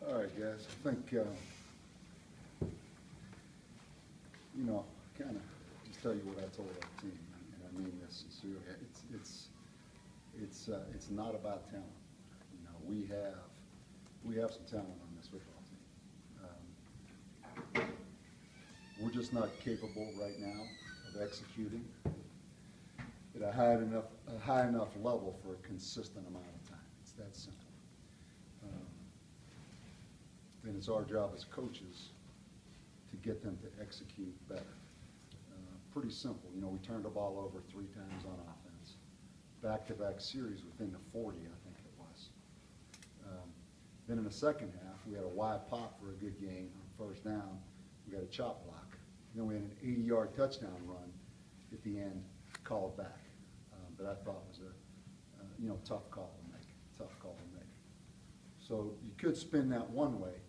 All right, guys. I think, kind of just tell you what I told our team, and I mean this sincerely. It's not about talent. We have some talent on this football team. We're just not capable right now of executing at a high enough level for a consistent amount of time. It's that simple. And it's our job as coaches to get them to execute better. Pretty simple. We turned the ball over 3 times on offense. Back-to-back series within the 40, I think it was. Then in the second half, we had a wide pop for a good gain on first down. We got a chop block. Then we had an 80-yard touchdown run at the end, called back. But I thought was a tough call to make. So you could spin that one way.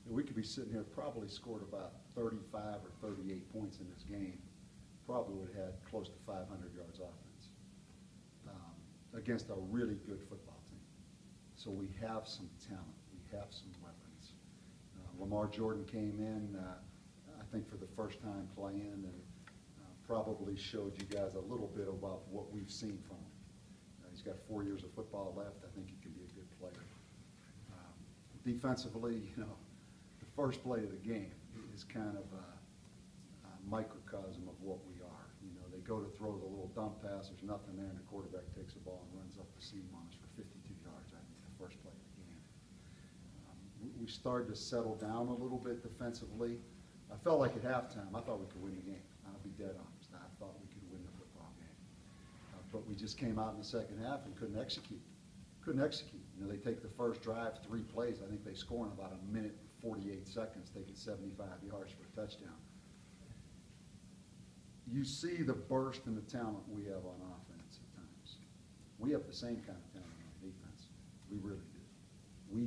We could be sitting here, probably scored about 35 or 38 points in this game. Probably would have had close to 500 yards offense against a really good football team. So we have some talent. We have some weapons. Lamar Jordan came in, I think, for the first time playing, and probably showed you guys a little bit about what we've seen from him. He's got 4 years of football left. I think he can be a good player. Defensively, the first play of the game is kind of a microcosm of what we are. They go to throw the little dump pass, there's nothing there, and the quarterback takes the ball and runs up the seam on us for 52 yards, I think, the first play of the game. We started to settle down a little bit defensively. I felt like at halftime, I thought we could win the game. I'll be dead honest. I thought we could win the football game. But we just came out in the second half and couldn't execute. They take the first drive, 3 plays. I think they score in about 1 minute and 48 seconds, taking 75 yards for a touchdown. You see the burst in the talent we have on offense at times. We have the same kind of talent on defense. We really do. We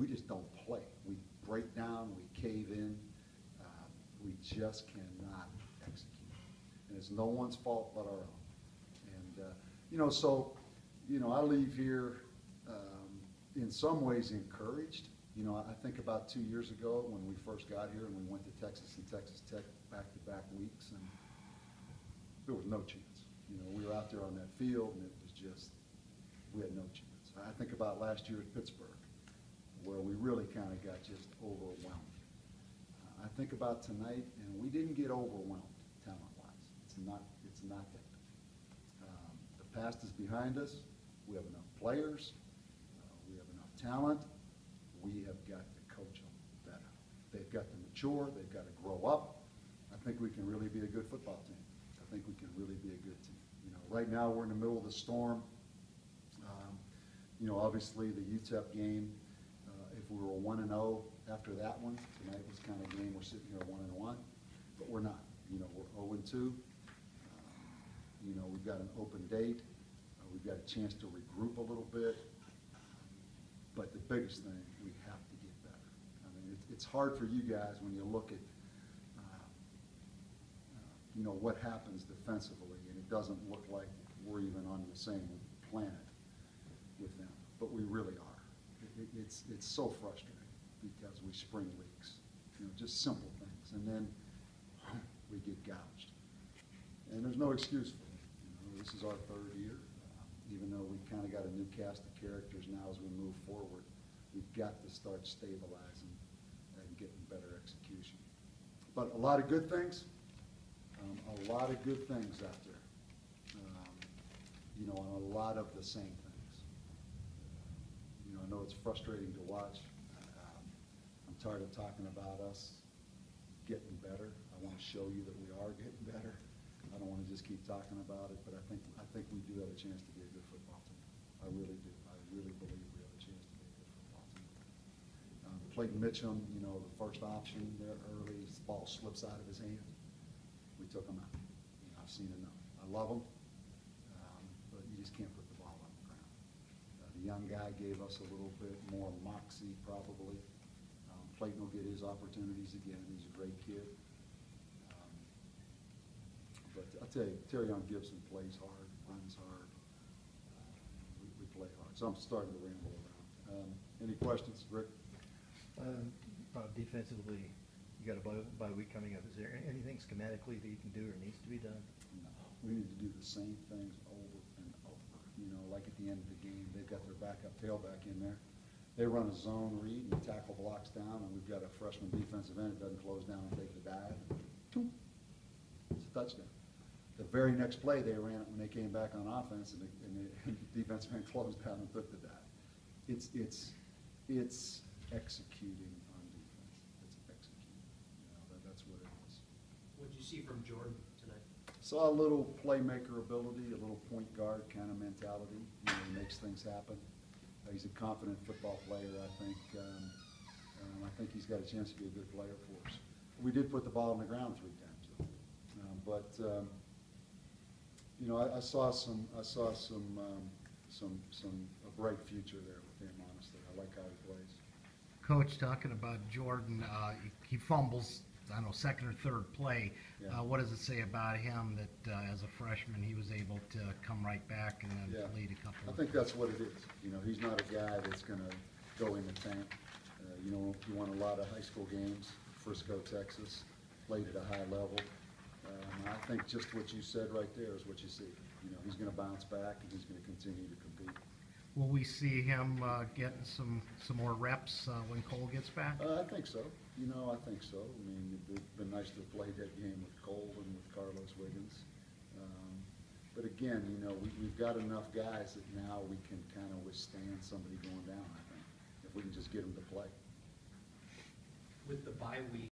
just don't play. We break down, we cave in. We just cannot execute. And it's no one's fault but our own. And, I leave here in some ways encouraged. I think about 2 years ago when we first got here and we went to Texas and Texas Tech back-to-back weeks, and there was no chance. We were out there on that field, and it was just, we had no chance. I think about last year at Pittsburgh, where we really kind of got just overwhelmed. I think about tonight, and we didn't get overwhelmed talent-wise. It's not that. The past is behind us. We have enough players. We have enough talent. We have got to coach them better. They've got to mature. They've got to grow up. I think we can really be a good football team. I think we can really be a good team. Right now we're in the middle of the storm. Obviously the UTEP game, if we were 1-0 after that one, tonight was kind of a game we're sitting here 1-1, but we're not. We're 0-2. We've got an open date. We've got a chance to regroup a little bit. But the biggest thing, we have to get better. I mean, it's hard for you guys when you look at, what happens defensively, and it doesn't look like we're even on the same planet with them. But we really are. It's so frustrating because we spring leaks, just simple things, and then we get gouged. And there's no excuse for it. This is our 3rd year. Even though we've kind of got a new cast of characters now as we move forward, we've got to start stabilizing and getting better execution. But a lot of good things, out there, and a lot of the same things. I know it's frustrating to watch. I'm tired of talking about us getting better. I want to show you that we are getting better. I don't want to just keep talking about it, but I think we do have a chance to be a good football team. I really do. I really believe we have a chance to be a good football team. Clayton Mitchum, the first option there early, the ball slips out of his hand. We took him out. I've seen enough. I love him, but you just can't put the ball on the ground. The young guy gave us a little bit more moxie, probably. Clayton will get his opportunities again. He's a great kid. But I'll tell you, Terrion Gibson plays hard, runs hard. We play hard. So I'm starting to ramble around. Any questions, Rick? Defensively, you got a bye week coming up. Is there anything schematically that you can do or needs to be done? No, we need to do the same things over and over. You know, like at the end of the game, they've got their backup tailback in there. They run a zone read and the tackle blocks down, and we've got a freshman defensive end that doesn't close down and take the dive. Boom. It's a touchdown. The very next play, they ran it when they came back on offense, and the defensive end closed down and took the dive. It's executing on defense. It's executing. You know, that's what it is. What did you see from Jordan tonight? Saw a little playmaker ability, a little point guard kind of mentality. You know, he makes things happen. He's a confident football player, I think. I think he's got a chance to be a good player for us. We did put the ball on the ground 3 times, though. You know, I saw a bright future there with him. Honestly, I like how he plays. Coach, talking about Jordan, he fumbles, I don't know, second or third play. Yeah. What does it say about him that as a freshman he was able to come right back and then Yeah. lead a couple I of think that's what it is. You know, he's not a guy that's going to go in the tank. You know, he won a lot of high school games, Frisco, Texas, played at a high level. I think just what you said right there is what you see. You know, he's going to bounce back and he's going to continue to compete. Will we see him getting some more reps when Cole gets back? I think so. You know, I think so. I mean, it'd been nice to have played that game with Cole and with Carlos Wiggins. But again, you know, we've got enough guys that now we can kind of withstand somebody going down, I think, if we can just get them to play. With the bye week,